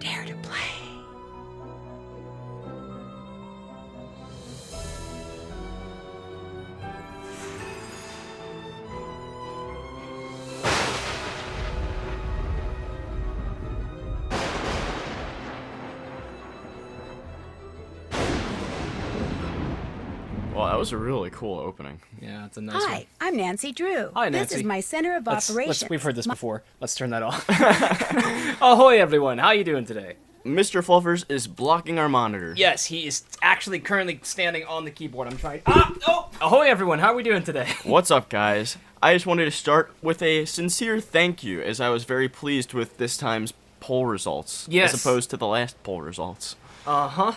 Dare to play. Well, that was a really cool opening. Yeah, it's a nice one. Hi, I'm Nancy Drew. Hi, Nancy. This is my center of operations. We've heard this before. Let's turn that off. Ahoy, everyone. How you doing today? Mr. Fluffers is blocking our monitor. Yes, he is actually currently standing on the keyboard. I'm trying... Ahoy, everyone. How are we doing today? What's up, guys? I just wanted to start with a sincere thank you, as I was very pleased with this time's poll results. Yes. As opposed to the last poll results. Uh-huh.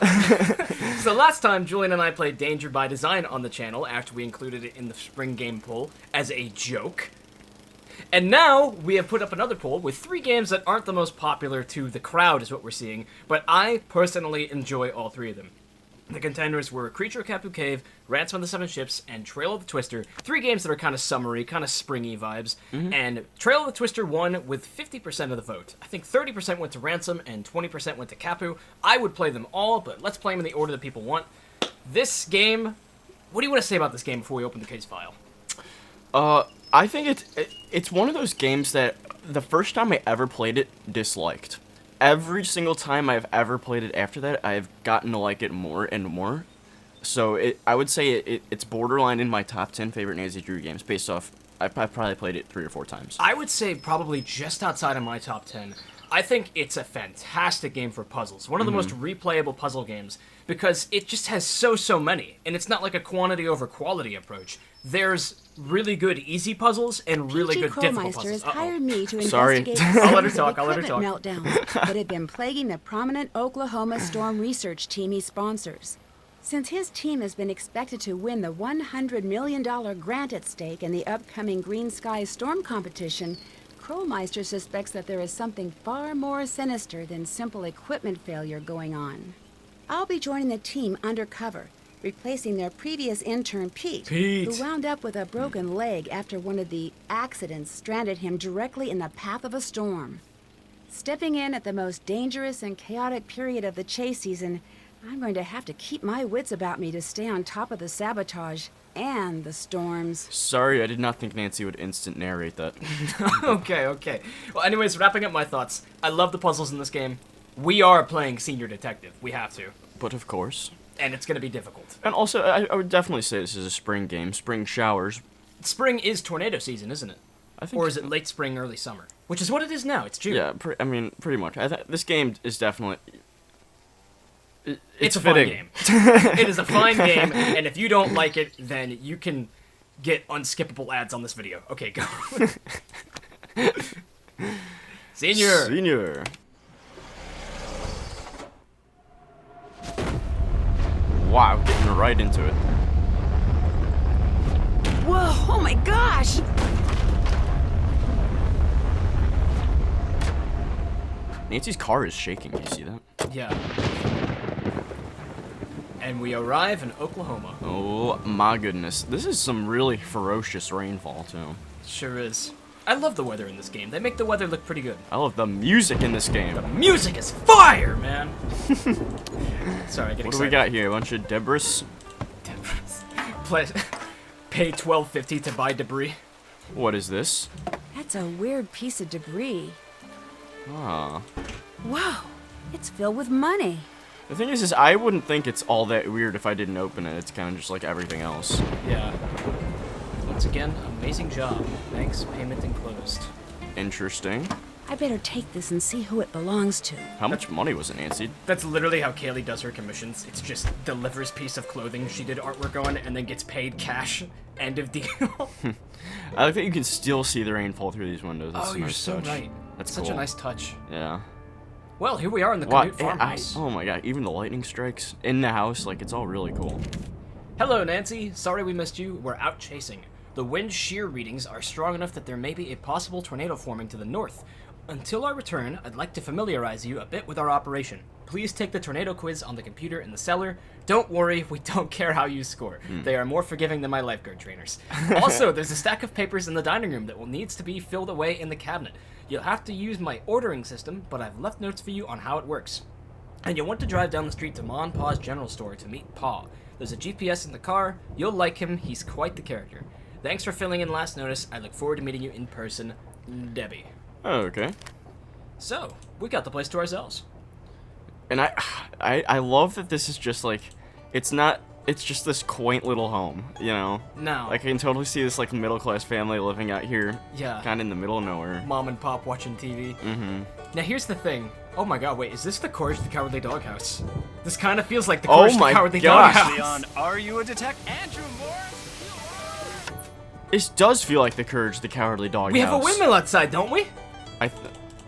So last time, Julian and I played Danger by Design on the channel after we included it in the spring game poll as a joke. And now, we have put up another poll with 3 games that aren't the most popular to the crowd, is what we're seeing, but I personally enjoy all 3 of them. The contenders were Creature of Capu Cave, Ransom of the Seven Ships, and Trail of the Twister. 3 games that are kind of summery, kind of springy vibes. And Trail of the Twister won with 50% of the vote. I think 30% went to Ransom and 20% went to Capu. I would play them all, but let's play them in the order that people want. This game... What do you want to say about this game before we open the case file? I think it's one of those games that the first time I ever played it, disliked. Every single time I've ever played it after that, I've gotten to like it more and more. So I would say it's borderline in my top 10 favorite Nancy Drew games, based off, I've probably played it 3 or 4 times. I would say probably just outside of my top 10. I think it's a fantastic game for puzzles. One of the most replayable puzzle games, because it just has so many. And it's not like a quantity over quality approach. There's really good easy puzzles and really good difficult puzzles. Has hired me to Sorry. investigate I'll let her the talk, I'll let her equipment talk. meltdowns that have been plaguing the prominent Oklahoma storm research team he sponsors. Since his team has been expected to win the $100 million grant at stake in the upcoming Green Sky Storm competition, Krolmeister suspects that there is something far more sinister than simple equipment failure going on. I'll be joining the team undercover, replacing their previous intern, Pete, who wound up with a broken leg after one of the accidents stranded him directly in the path of a storm. Stepping in at the most dangerous and chaotic period of the chase season, I'm going to have to keep my wits about me to stay on top of the sabotage and the storms. Sorry, I did not think Nancy would instant narrate that. Okay. Well, anyways, wrapping up my thoughts. I love the puzzles in this game. We are playing Senior Detective. We have to. But of course. And it's going to be difficult. And also, I would definitely say this is a spring game. Spring showers. Spring is tornado season, isn't it? I think Or is it late spring, early summer? Which is what it is now. It's June. Yeah, pretty much. This game is definitely... It's a fitting. fun game. It is a fine game, and if you don't like it, then you can get unskippable ads on this video. Okay, go. Senior. Wow, getting right into it. Whoa, oh my gosh! Nancy's car is shaking, you see that? Yeah. And we arrive in Oklahoma. Oh my goodness. This is some really ferocious rainfall, too. Sure is. I love the weather in this game. They make the weather look pretty good. I love the music in this game. The music is fire, man! Sorry, I get excited. What do we got here? A bunch of debris? Pay $12.50 to buy debris. What is this? That's a weird piece of debris. Ah. Whoa, it's filled with money. The thing is I wouldn't think it's all that weird if I didn't open it. It's kind of just like everything else. Yeah. Once again, amazing job. Thanks, payment enclosed. Interesting. I better take this and see who it belongs to. How much money was it, Nancy? That's literally how Kaylee does her commissions. It's just delivers piece of clothing she did artwork on and then gets paid cash. End of deal. I like that you can still see the rain fall through these windows. That's a you're nice so touch. right. That's such cool. a nice touch. Yeah. Well, here we are in the Canute Wow, farmhouse. oh my god, even the lightning strikes in the house, like, it's all really cool. Hello, Nancy. Sorry we missed you. We're out chasing. The wind shear readings are strong enough that there may be a possible tornado forming to the north. Until our return, I'd like to familiarize you a bit with our operation. Please take the tornado quiz on the computer in the cellar. Don't worry, we don't care how you score. They are more forgiving than my lifeguard trainers. Also, there's a stack of papers in the dining room that will needs to be filled away in the cabinet. You'll have to use my ordering system, but I've left notes for you on how it works. And you'll want to drive down the street to Ma and Pa's general store to meet Pa. There's a GPS in the car. You'll like him. He's quite the character. Thanks for filling in last notice. I look forward to meeting you in person, Debbie. Oh, okay. So, we got the place to ourselves. And I love that this is just like, it's just this quaint little home, you know? No. Like, I can totally see this, like, middle-class family living out here. Yeah. Kind of in the middle of nowhere. Mom and Pop watching TV. Mm-hmm. Now, here's the thing. Oh my god, wait, is this the Courage the Cowardly Doghouse? This kind of feels like the Courage the Cowardly Doghouse. Leon, are you a detective? Andrew Morris? This does feel like the Courage the Cowardly Doghouse. We have a windmill outside, don't we?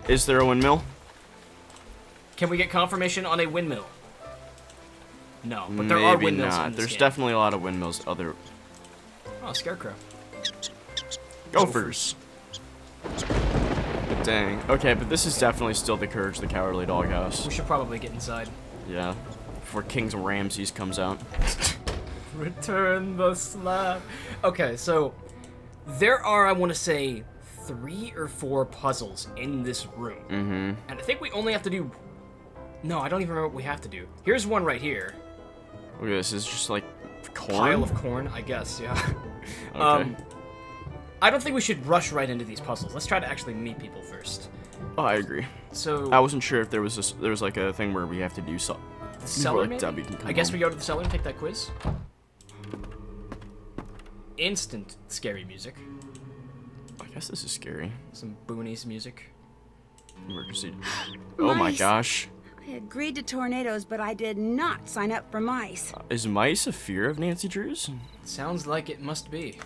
Is there a windmill? Can we get confirmation on a windmill? No, but there are Maybe windmills not. in this There's game. definitely a lot of windmills. Oh, Scarecrow. Gophers. Dang. Okay, but this is definitely still the Courage the Cowardly Doghouse. We should probably get inside. Yeah. Before King's Ramses comes out. Return the slab. Okay, so there are, I want to say, 3 or 4 puzzles in this room. Mm-hmm. And I think we only have to do... No, I don't even remember what we have to do. Here's one right here. Look at this. It's just like corn. Pile of corn, I guess, yeah. Okay. I don't think we should rush right into these puzzles. Let's try to actually meet people first. Oh, I agree. So... I wasn't sure if there was like a thing where we have to do something. The cellar, like maybe? Debbie can come I guess home. we go to the cellar and take that quiz. Instant scary music. I guess this is scary. Some boonies music. Emergency. Oh my Mice. gosh. I agreed to tornadoes, but I did not sign up for mice. Is mice a fear of Nancy Drew's? Sounds like it must be.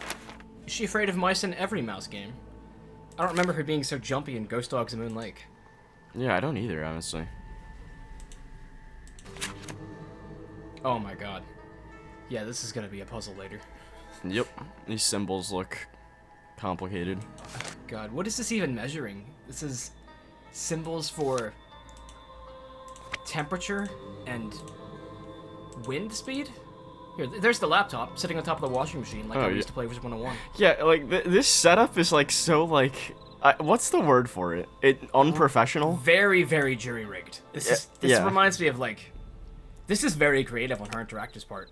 Is she afraid of mice in every mouse game? I don't remember her being so jumpy in Ghost Dogs and Moon Lake. Yeah, I don't either, honestly. Oh my god. Yeah, this is gonna be a puzzle later. Yep. These symbols look complicated. God, what is this even measuring? This is symbols for temperature and wind speed? Here, there's the laptop sitting on top of the washing machine like I used to play Wizard 101. Yeah, like this setup is like so like what's the word for it? Unprofessional? Very, very jury-rigged. This reminds me of like... This is very creative on her interactor's part,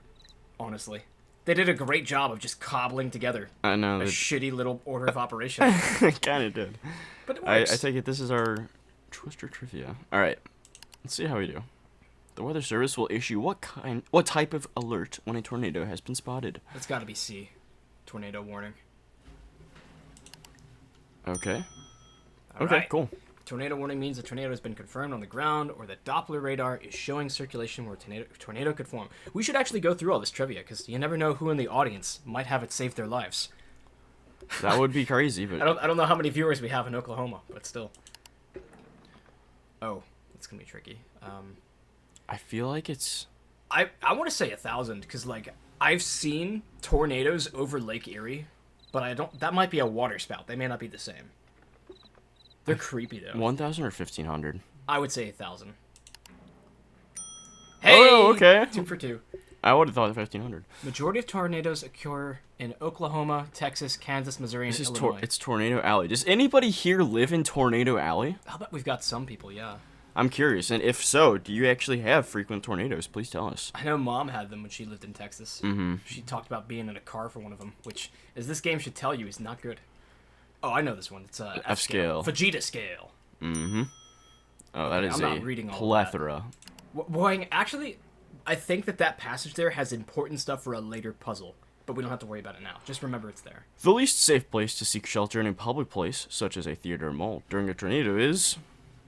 honestly. They did a great job of just cobbling together I know. a shitty little order of operation. Kind of did. But it I works. take it this is our Twister trivia. All right, let's see how we do. The Weather Service will issue what type of alert when a tornado has been spotted? It's got to be C. Tornado warning. Okay. All Okay, right. cool. Tornado warning means a tornado has been confirmed on the ground, or the Doppler radar is showing circulation where a tornado could form. We should actually go through all this trivia, because you never know who in the audience might have it save their lives. That would be crazy, but I don't know how many viewers we have in Oklahoma, but still. Oh, that's gonna be tricky. I feel like it's I want to say 1,000, because like I've seen tornadoes over Lake Erie, but I don't. That might be a water spout. They may not be the same. They're creepy though. 1,000 or 1,500. I would say 1,000. Hey, Oh, okay. 2 for 2. I would have thought 1,500. Majority of tornadoes occur in Oklahoma, Texas, Kansas, Missouri, and This is Illinois. it's Tornado Alley. Does anybody here live in Tornado Alley? I'll bet we've got some people, yeah. I'm curious, and if so, do you actually have frequent tornadoes? Please tell us. I know Mom had them when she lived in Texas. Mm-hmm. She talked about being in a car for one of them, which, as this game should tell you, is not good. Oh, I know this one. It's F scale. Vegeta scale. Mm-hmm. Oh, that is I'm not a reading all of plethora. Boy, actually, I think that passage there has important stuff for a later puzzle, but we don't have to worry about it now. Just remember it's there. The least safe place to seek shelter in a public place, such as a theater or mall, during a tornado is...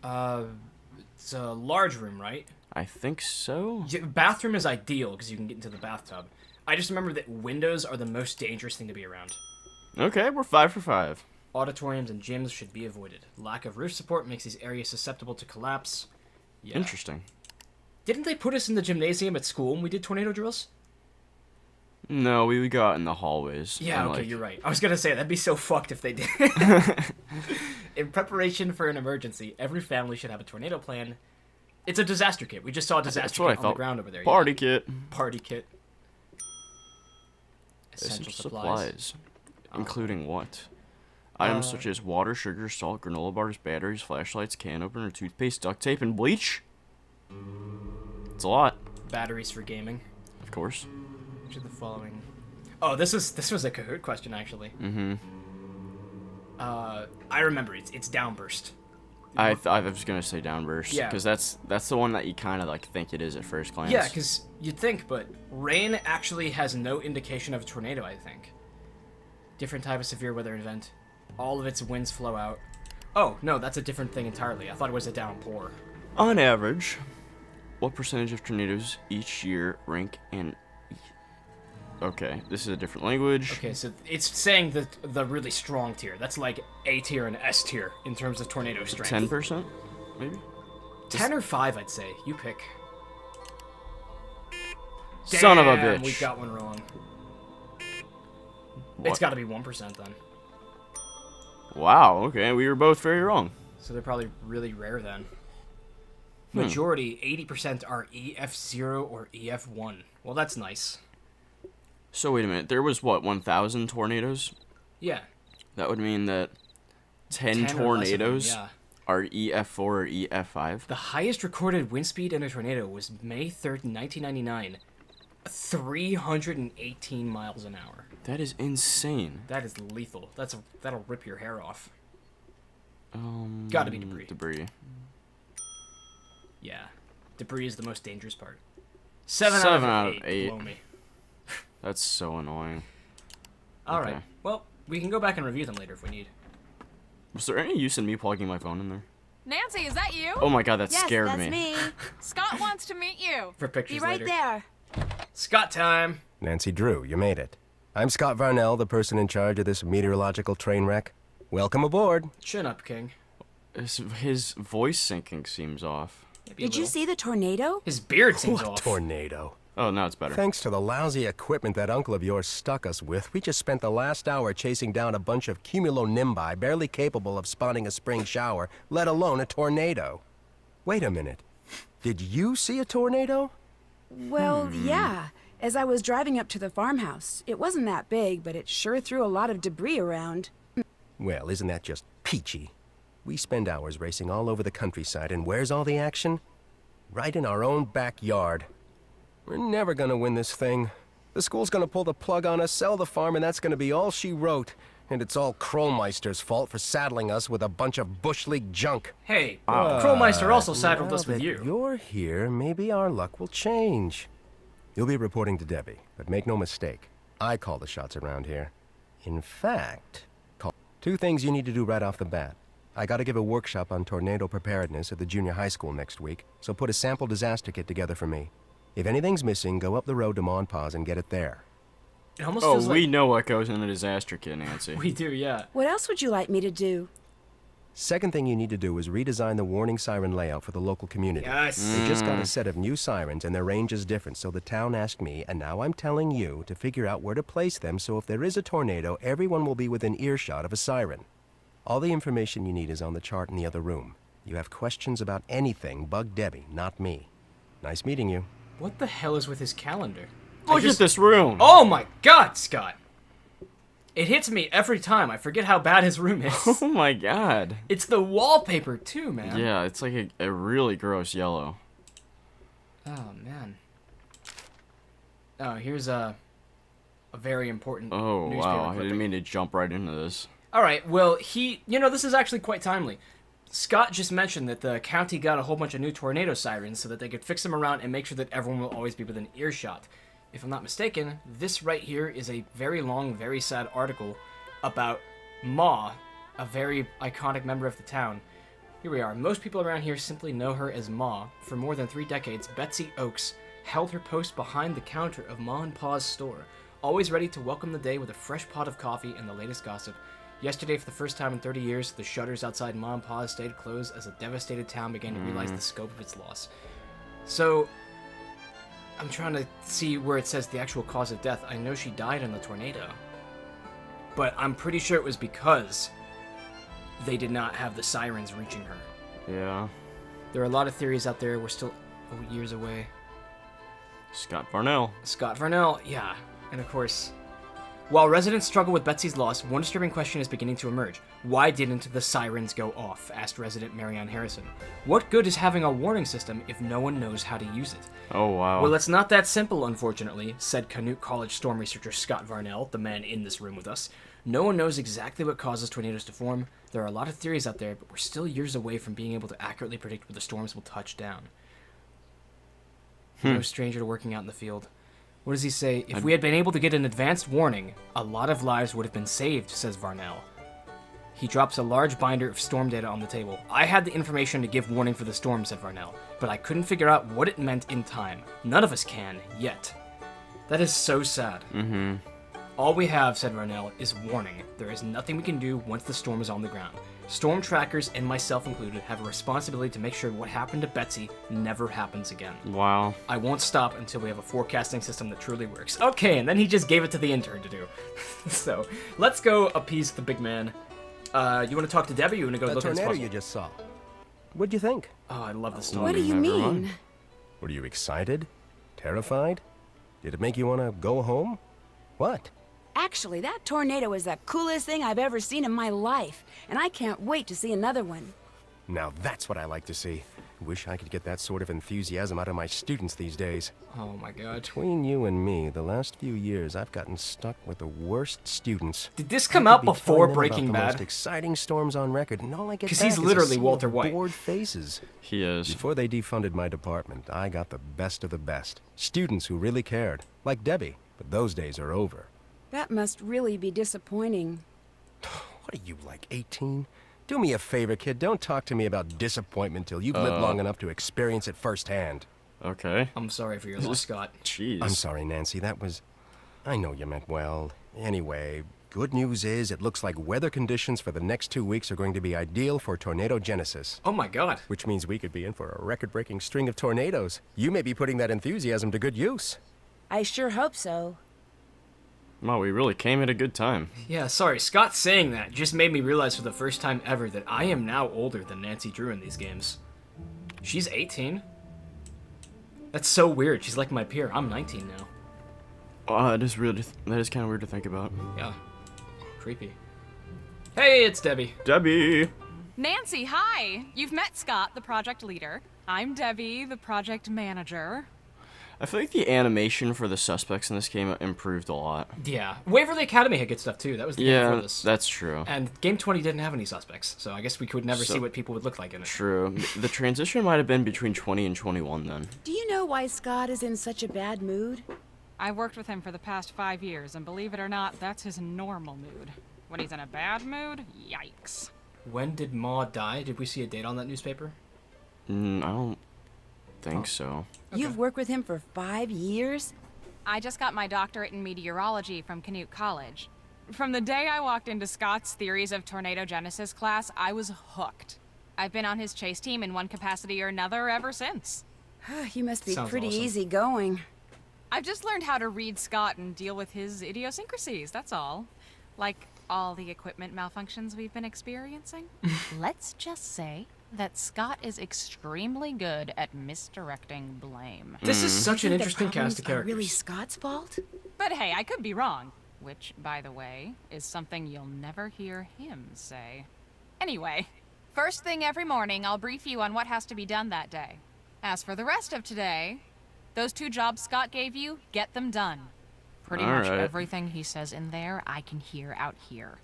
It's a large room, right? I think so. Yeah, bathroom is ideal because you can get into the bathtub. I just remember that windows are the most dangerous thing to be around. Okay, we're 5 for 5. Auditoriums and gyms should be avoided. Lack of roof support makes these areas susceptible to collapse. Yeah. Interesting. Didn't they put us in the gymnasium at school when we did tornado drills? No, we would go out in the hallways. Yeah, and, okay, like, you're right. I was gonna say, that'd be so fucked if they did. In preparation for an emergency, every family should have a tornado plan It's a disaster kit. We just saw a That's disaster what I kit on the thought. ground over there. Party Yeah. kit. Party kit. Essential supplies. Including what? Items such as water, sugar, salt, granola bars, batteries, flashlights, can opener, toothpaste, duct tape, and bleach. It's a lot, Batteries for gaming. of course. Which are the following? Oh, this was a Kahoot question actually. Mm-hmm. I remember it's downburst. I was gonna say downburst. Yeah. Because that's the one that you kind of like think it is at first glance. Yeah, because you'd think, but rain actually has no indication of a tornado. I think. Different type of severe weather event. All of its winds flow out. Oh no, that's a different thing entirely. I thought it was a downpour. On average, what percentage of tornadoes each year rank in? Okay, this is a different language. Okay, so it's saying that the really strong tier. That's like A tier and S tier in terms of tornado strength. 10%, maybe. 10 or 5, I'd say. You pick. Son of a Damn, bitch. We got one wrong. What? It's got to be 1% then. Wow. Okay, we were both very wrong. So they're probably really rare then. Majority, 80% are EF0 or EF1. Well, that's nice. So wait a minute. There was what 1,000 tornadoes? Yeah. That would mean that 10 10 or less of them, tornadoes yeah. are EF4 or EF5. The highest recorded wind speed in a tornado was May 3rd, 1999. 318 miles an hour. That is insane. That is lethal. That'll rip your hair off. Gotta be debris. Debris. Yeah. Debris is the most dangerous part. 7 out of 8. Blow me. That's so annoying. Alright. Okay. Well, we can go back and review them later if we need. Was there any use in me plugging my phone in there? Nancy, is that you? Oh my god, that Yes, scared that's me. me. Scott wants to meet you. For pictures Be right later. there. Scott time! Nancy Drew, you made it. I'm Scott Varnell, the person in charge of this meteorological train wreck. Welcome aboard. Chin up, King. His voice syncing seems off. Maybe a Did you little. see the tornado? His beard seems What off. tornado? Oh, now it's better. Thanks to the lousy equipment that uncle of yours stuck us with, we just spent the last hour chasing down a bunch of cumulonimbi barely capable of spawning a spring shower, let alone a tornado. Wait a minute. Did you see a tornado? Well, yeah. As I was driving up to the farmhouse, it wasn't that big, but it sure threw a lot of debris around. Well, isn't that just peachy? We spend hours racing all over the countryside, and where's all the action? Right in our own backyard. We're never gonna win this thing. The school's gonna pull the plug on us, sell the farm, and that's gonna be all she wrote. And it's all Krollmeister's fault for saddling us with a bunch of Bush League junk. Hey, Krollmeister also saddled us Now with that you. You're here, maybe our luck will change. You'll be reporting to Debbie, but make no mistake, I call the shots around here. In fact, two things you need to do right off the bat. I gotta give a workshop on tornado preparedness at the junior high school next week, so put a sample disaster kit together for me. If anything's missing, go up the road to Ma and Pa's and get it there. It almost Oh, feels we like... know what goes in a disaster kit, Nancy. We do, yeah. What else would you like me to do? Second thing you need to do is redesign the warning siren layout for the local community. Yes. They just got a set of new sirens and their range is different, so the town asked me, and now I'm telling you, to figure out where to place them so if there is a tornado, everyone will be within earshot of a siren. All the information you need is on the chart in the other room. You have questions about anything, bug Debbie, not me. Nice meeting you. What the hell is with his calendar? Look at this room. Oh my god, Scott! It hits me every time. I forget how bad his room is. Oh my god. It's the wallpaper too, man. Yeah, it's like a really gross yellow. Oh man. Oh, here's a very important Oh newspaper wow, I clipping. didn't mean to jump right into this. All right, well, this is actually quite timely. Scott just mentioned that the county got a whole bunch of new tornado sirens so that they could fix them around and make sure that everyone will always be within earshot. If I'm not mistaken, this right here is a very long, very sad article about Ma, a very iconic member of the town. Here we are. Most people around here simply know her as Ma. For more than 3 decades, Betsy Oakes held her post behind the counter of Ma and Pa's store, always ready to welcome the day with a fresh pot of coffee and the latest gossip. Yesterday, for the first time in 30 years, the shutters outside Ma and Pa's stayed closed as a devastated town began to realize the scope of its loss. So, I'm trying to see where it says the actual cause of death. I know she died in the tornado, but I'm pretty sure it was because they did not have the sirens reaching her. Yeah. There are a lot of theories out there. We're still years away. Scott Varnell. Scott Varnell, yeah. And of course, while residents struggle with Betsy's loss, one disturbing question is beginning to emerge. Why didn't the sirens go off? Asked resident Marianne Harrison. What good is having a warning system if no one knows how to use it? Oh, wow. Well, it's not that simple, unfortunately, said Canute College storm researcher Scott Varnell, the man in this room with us. No one knows exactly what causes tornadoes to form. There are a lot of theories out there, but we're still years away from being able to accurately predict where the storms will touch down. No stranger to working out in the field. What does he say? If we had been able to get an advanced warning, a lot of lives would have been saved, says Varnell. He drops a large binder of storm data on the table. I had the information to give warning for the storm, said Varnell, but I couldn't figure out what it meant in time. None of us can, yet. That is so sad. Mm-hmm. All we have, said Varnell, is warning. There is nothing we can do once the storm is on the ground. Storm trackers, and myself included, have a responsibility to make sure what happened to Betsy never happens again. Wow. I won't stop until we have a forecasting system that truly works. Okay, and then he just gave it to the intern to do. So, let's go appease the big man. You want to talk to Debbie, or you want to go That look at this tornado puzzle? you just saw. What'd you think? Oh, I love this story. What do you Never mean? mind. Were you excited? Terrified? Did it make you want to go home? What? Actually, that tornado is the coolest thing I've ever seen in my life, and I can't wait to see another one. Now that's what I like to see. Wish I could get that sort of enthusiasm out of my students these days. Oh my god. Between you and me, the last few years I've gotten stuck with the worst students. Did this come I out could be before telling them Breaking about the most Bad? exciting storms on record, and all I get 'Cause back he's is a literally sea Walter of White. bored faces. He is. Before they defunded my department, I got the best of the best. Students who really cared, like Debbie, but those days are over. That must really be disappointing. What are you, like 18? Do me a favor, kid. Don't talk to me about disappointment till you've lived long enough to experience it firsthand. Okay. I'm sorry for your loss, Scott. Jeez. I'm sorry, Nancy. That was... I know you meant well. Anyway, good news is it looks like weather conditions for the next 2 weeks are going to be ideal for tornado genesis. Oh my god. Which means we could be in for a record-breaking string of tornadoes. You may be putting that enthusiasm to good use. I sure hope so. Wow, we really came at a good time. Yeah, sorry, Scott saying that just made me realize for the first time ever that I am now older than Nancy Drew in these games. She's 18. That's so weird. She's like my peer. I'm 19 now. That is really, that is kind of weird to think about. Yeah. Creepy. Hey, it's Debbie. Debbie! Nancy, hi. You've met Scott, the project leader. I'm Debbie, the project manager. I feel like the animation for the suspects in this game improved a lot. Yeah. Waverly Academy had good stuff too. That was the game Yeah, before this. that's true. And Game 20 didn't have any suspects, so I guess we could never So- see what people would look like in it. True. The transition might have been between 20 and 21 then. Do you know why Scott is in such a bad mood? I worked with him for the past 5 years, and believe it or not, that's his normal mood. When he's in a bad mood, yikes. When did Ma die? Did we see a date on that newspaper? I don't think so. You've worked with him for 5 years? I just got my doctorate in meteorology from Canute College. From the day I walked into Scott's Theories of Tornado Genesis class, I was hooked. I've been on his chase team in one capacity or another ever since. You must be Sounds pretty awesome. easygoing. I've just learned how to read Scott and deal with his idiosyncrasies, that's all. Like all the equipment malfunctions we've been experiencing. Let's just say that Scott is extremely good at misdirecting blame. This is such an Think the interesting problems cast of are characters. really Scott's fault? But hey, I could be wrong. Which, by the way, is something you'll never hear him say. Anyway, first thing every morning, I'll brief you on what has to be done that day. As for the rest of today, those 2 jobs Scott gave you, get them done. Pretty much Alright. everything he says in there, I can hear out here.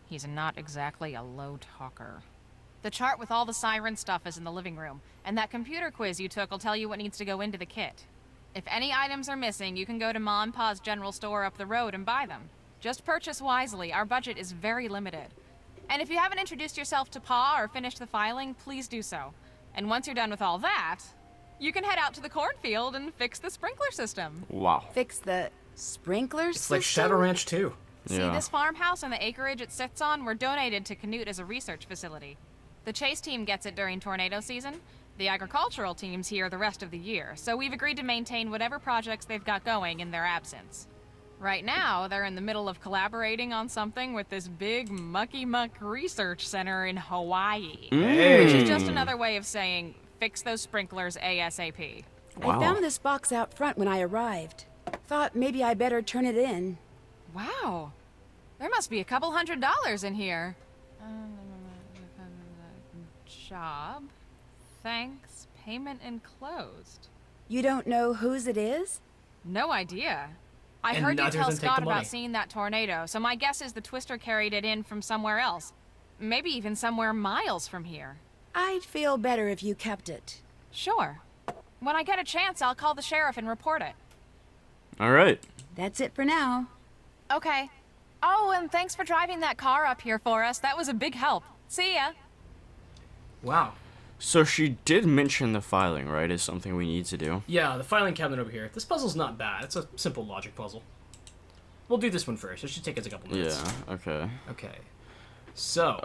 He's not exactly a low talker. The chart with all the siren stuff is in the living room, and that computer quiz you took will tell you what needs to go into the kit. If any items are missing, you can go to Ma and Pa's general store up the road and buy them. Just purchase wisely, our budget is very limited. And if you haven't introduced yourself to Pa or finished the filing, please do so. And once you're done with all that, you can head out to the cornfield and fix the sprinkler system. Wow. Fix the sprinklers It's like Shadow Ranch 2. See, Yeah. this farmhouse and the acreage it sits on were donated to Canute as a research facility. The chase team gets it during tornado season. The agricultural team's here the rest of the year, so we've agreed to maintain whatever projects they've got going in their absence. Right now, they're in the middle of collaborating on something with this big mucky muck research center in Hawaii. Hey. Which is just another way of saying fix those sprinklers ASAP. Wow. I found this box out front when I arrived. Thought maybe I better turn it in. Wow. There must be a couple $100 in here. Job. Thanks. Payment enclosed. You don't know whose it is? No idea. I And heard you neither tell of them take Scott the money. about seeing that tornado, so my guess is the Twister carried it in from somewhere else. Maybe even somewhere miles from here. I'd feel better if you kept it. Sure. When I get a chance, I'll call the sheriff and report it. All right. That's it for now. Okay. Oh, and thanks for driving that car up here for us. That was a big help. See ya. Wow. So she did mention the filing, right, is something we need to do. Yeah, the filing cabinet over here. This puzzle's not bad. It's a simple logic puzzle. We'll do this one first. It should take us a couple minutes. Yeah, okay. Okay. So,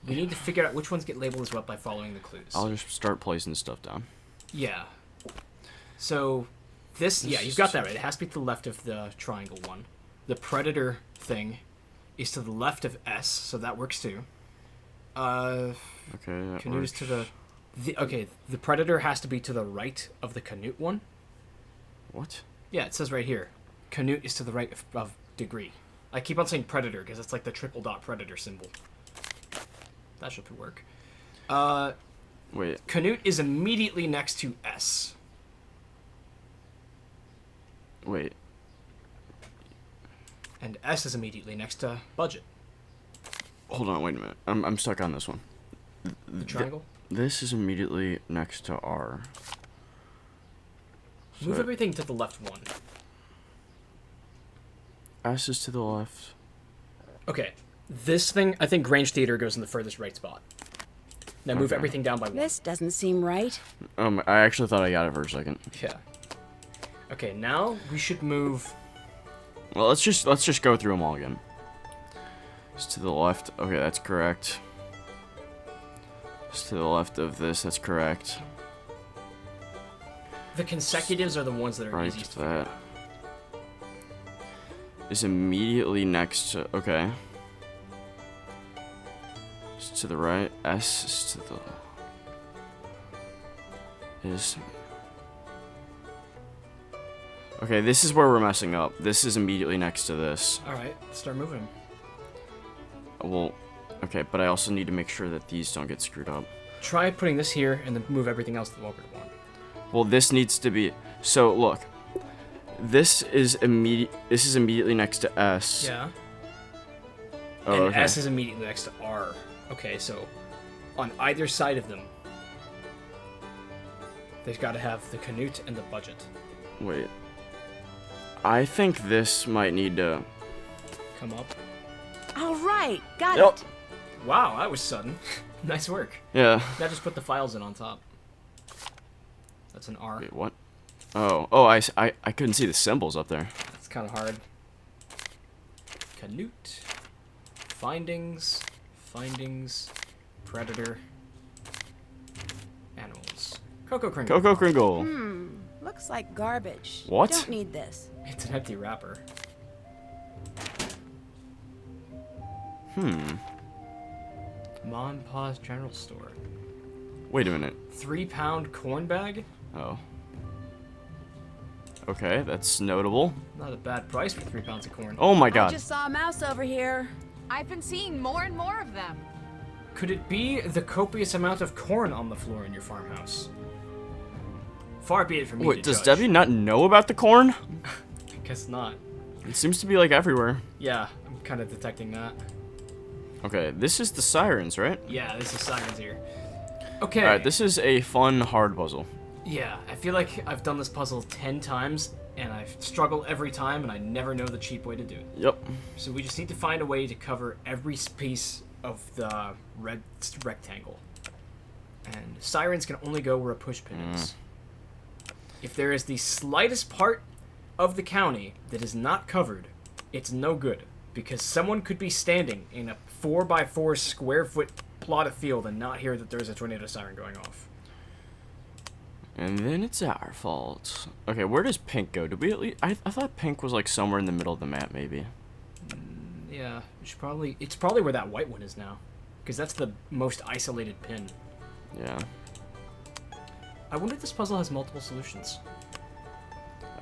we need to figure out which ones get labeled as what by following the clues. I'll just start placing stuff down. Yeah. So, yeah, you've got that right. It has to be to the left of the triangle one. The predator thing is to the left of S, so that works too. Okay, that Canute is works. to the predator has to be to the right of the Canute one. What? Yeah, it says right here. Canute is to the right of degree. I keep on saying predator because it's like the triple dot predator symbol. That should work. Wait. Canute is immediately next to S. Wait. And S is immediately next to budget. Hold on, wait a minute. I'm stuck on this one. The triangle. This is immediately next to R. Move So everything to the left one. S is to the left. Okay. This thing, I think Grange Theater goes in the furthest right spot. Now move Okay. everything down by one. This doesn't seem right. I actually thought I got it for a second. Yeah. Okay, now we should move. Well, let's just go through them all again. It's to the left. Okay, that's correct. It's to the left of this. That's correct. The consecutives are the ones that are Right easiest to to figure that. out. Is immediately next to. Okay. It's to the right. S is to the. Is. Okay, this is where we're messing up. This is immediately next to this. Alright, start moving them. Well, okay, but I also need to make sure that these don't get screwed up. Try putting this here and then move everything else to the lower one. Well, this needs to be. So look, this is immediately next to S. Yeah. Oh, And okay. S is immediately next to R. Okay, so on either side of them, they've got to have the Canute and the budget. Wait. I think this might need to. Come up. All right, got Yep. it. Wow, that was sudden. Nice work. Yeah. Now just put the files in on top. That's an R. Wait, what? Oh, I couldn't see the symbols up there. That's kind of hard. Canute. Findings. Predator. Animals. Coco Kringle. Coco Kringle. Looks like garbage. What? Don't need this. It's an empty wrapper. Mom and Pa's General Store. Wait a minute. 3-pound corn bag? Oh. Okay, that's notable. Not a bad price for 3 pounds of corn. Oh my I god. just saw a mouse over here. I've been seeing more and more of them. Could it be the copious amount of corn on the floor in your farmhouse? Far be it from me Wait, to does judge. Debbie not know about the corn? I guess not. It seems to be like everywhere. Yeah, I'm kind of detecting that. Okay, this is the sirens, right? Yeah, this is sirens here. Okay. Alright, this is a fun, hard puzzle. Yeah, I feel like I've done this puzzle 10 times, and I've struggled every time, and I never know the cheap way to do it. Yep. So we just need to find a way to cover every piece of the red rectangle. And sirens can only go where a push pin is. If there is the slightest part of the county that is not covered, it's no good. Because someone could be standing in a 4x4 square foot plot of field and not hear that there's a tornado siren going off. And then it's our fault. Okay, where does pink go? Did we at least... I thought pink was like somewhere in the middle of the map, maybe. Yeah, it's probably where that white one is now. Because that's the most isolated pin. Yeah. I wonder if this puzzle has multiple solutions.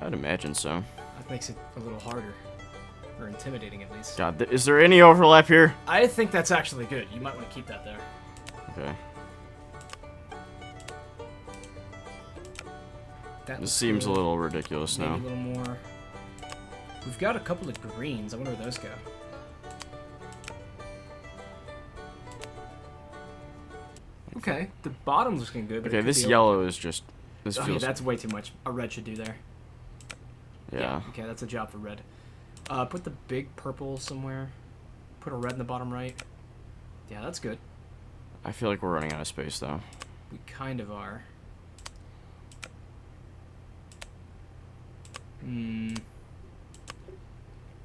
I'd imagine so. That makes it a little harder. Or intimidating, at least. God, is there any overlap here? I think that's actually good. You might want to keep that there. Okay. That This seems a little ridiculous Maybe now. a little more. We've got a couple of greens. I wonder where those go. Okay, the bottom's looking good. But Okay, this yellow is just... This Okay, feels... that's way too much. A red should do there. Yeah. Okay, that's a job for red. Put the big purple somewhere. Put a red in the bottom right. Yeah, that's good. I feel like we're running out of space, though. We kind of are.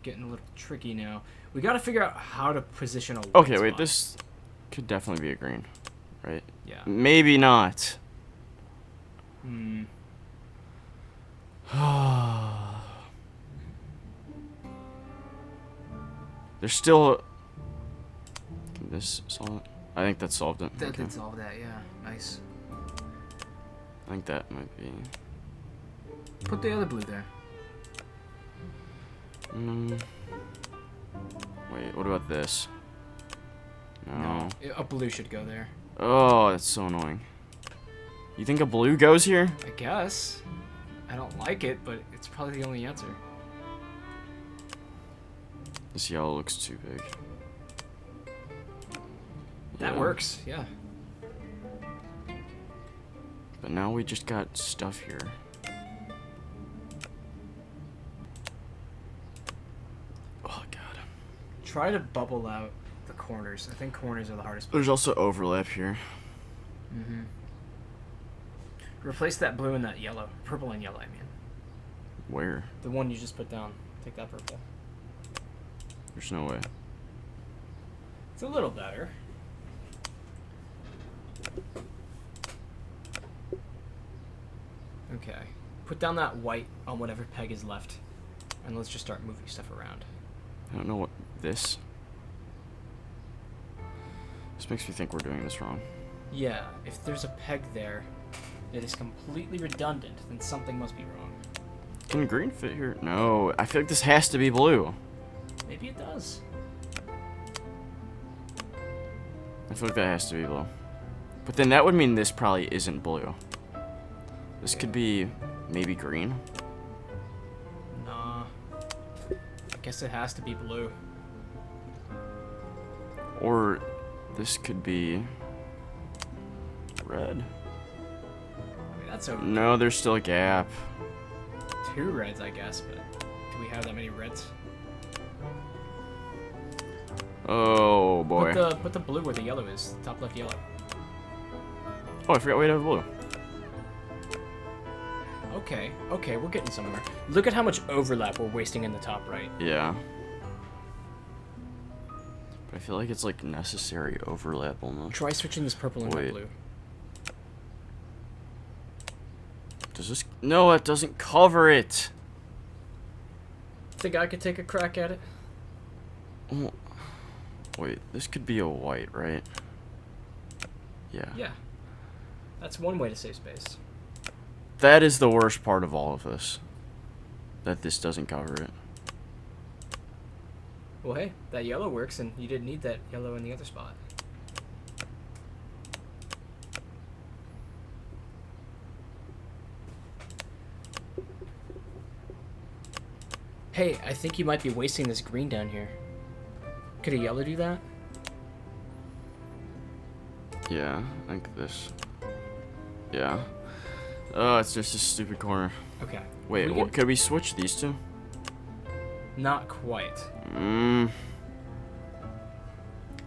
Getting a little tricky now. We gotta figure out how to position a white Okay, wait, spot. this could definitely be a green, right? Yeah. Maybe not. There's still... Can this solve it? I think that solved it. That Okay. did solve that, yeah. Nice. I think that might be... Put the other blue there. Wait, what about this? No. A blue should go there. Oh, that's so annoying. You think a blue goes here? I guess. I don't like it, but it's probably the only answer. This yellow looks too big. That Yeah. works, yeah. But now we just got stuff here. Oh, God. Try to bubble out the corners. I think corners are the hardest. There's also overlap here. Replace that blue and that yellow. Purple and yellow, I mean. Where? The one you just put down. Take that purple. There's no way. It's a little better. Okay. Put down that white on whatever peg is left. And let's just start moving stuff around. I don't know what this... This makes me think we're doing this wrong. Yeah, if there's a peg there that is completely redundant, then something must be wrong. Can green fit here? No, I feel like this has to be blue. Maybe it does. I feel like that has to be blue. But then that would mean this probably isn't blue. This could be maybe green. Nah. I guess it has to be blue. Or this could be red. I mean, that's over No, there's still a gap. 2 reds, I guess, but do we have that many reds? Oh boy. Put the blue where the yellow is. Top left yellow. Oh, I forgot we have blue. Okay, okay, we're getting somewhere. Look at how much overlap we're wasting in the top right. Yeah. But I feel like it's like necessary overlap almost. Try switching this purple and Wait. blue. Does this... No, it doesn't cover it. Think I could take a crack at it? Oh. Wait, this could be a white, right? Yeah. Yeah. That's one way to save space. That is the worst part of all of this. That this doesn't cover it. Well, hey, that yellow works, and you didn't need that yellow in the other spot. Hey, I think you might be wasting this green down here. Could a yellow do that? Yeah, I think this. Yeah. Oh, it's just a stupid corner. Okay. Wait, We what, can- could we switch these two? Not quite.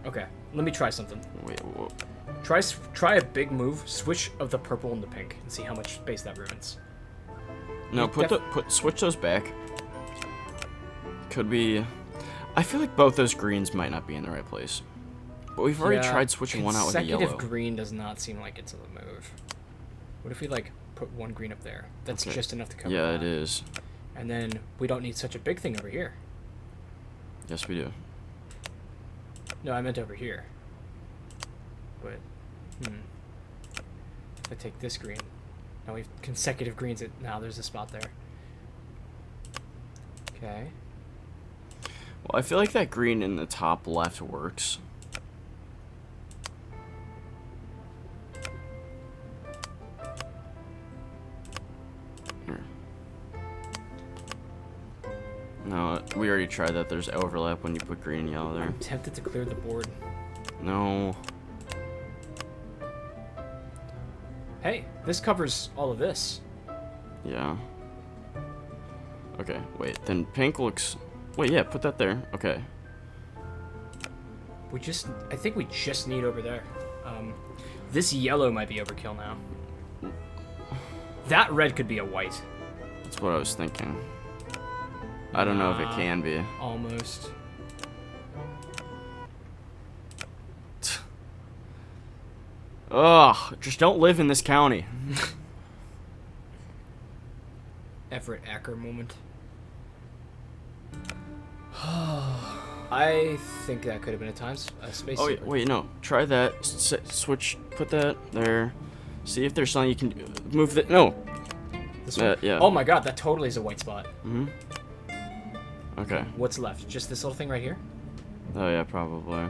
Okay, let me try something. Wait, what? Try a big move, switch of the purple and the pink, and see how much space that ruins. No, switch those back. Could be... I feel like both those greens might not be in the right place. But we've already Yeah, tried switching one out with a yellow. Consecutive green does not seem like it's a move. What if we, like, put one green up there? That's Okay. just enough to cover Yeah, that. it is. And then we don't need such a big thing over here. Yes, we do. No, I meant over here. But, if I take this green, Now we have consecutive greens. Now there's a spot there. Okay. Well, I feel like that green in the top left works. Here. No, we already tried that. There's overlap when you put green and yellow there. I'm tempted to clear the board. No. Hey, this covers all of this. Yeah. Okay, wait. Then pink looks... Wait, yeah, put that there. Okay. I think we just need over there. This yellow might be overkill now. That red could be a white. That's what I was thinking. I don't know if it can be. Almost. Ugh, just don't live in this county. Everett Acker moment. I think that could have been a space. Oh, saver. wait, no. Try that. Switch. Put that there. See if there's something you can move. No. This one? Yeah. Oh my god, that totally is a white spot. Mm-hmm. Okay. What's left? Just this little thing right here? Oh, yeah, probably.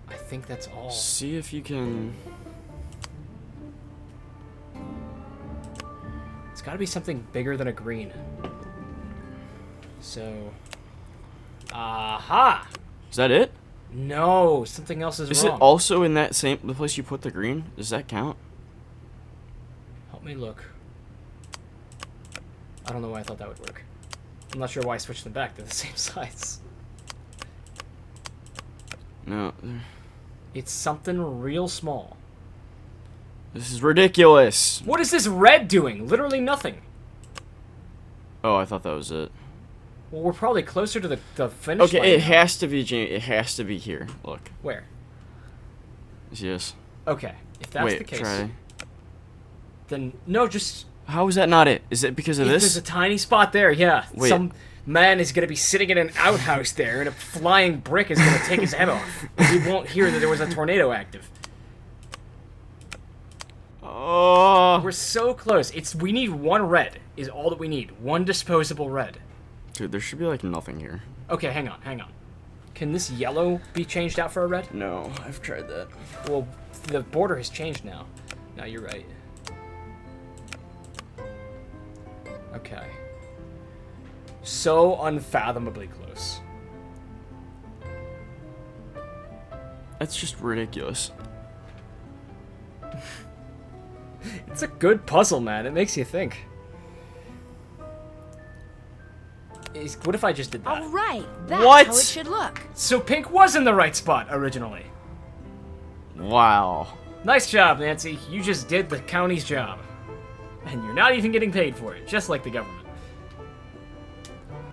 I think that's all. See if you can... It's gotta be something bigger than a green. So... Aha! Is that it? No, something else is Is wrong. it also in that the place you put the green? Does that count? Help me look. I don't know why I thought that would work. I'm not sure why I switched them back. They're the same size. No. It's something real small. This is ridiculous. What is this red doing? Literally nothing. Oh, I thought that was it. Well, we're probably closer to the finish line. Okay, it now. has to be, Jamie. It has to be here. Look. Where? Yes. Okay, if that's Wait, the case, try. then no, just... How is that not it? Is it because of If this? there's a tiny spot there, yeah. Wait. Some man is going to be sitting in an outhouse there, and a flying brick is going to take his head off. He won't hear that there was a tornado active. Oh. We're so close. We need one red, is all that we need. One disposable red. Dude, there should be like nothing here. Okay, hang on. Can this yellow be changed out for a red? No, I've tried that. Well, the border has changed now. No, you're right. Okay. So unfathomably close. That's just ridiculous. It's a good puzzle, man. It makes you think. What if I just did that? All right, that's What? how it should look. So pink was in the right spot originally. Wow. Nice job, Nancy. You just did the county's job. And you're not even getting paid for it, just like the government.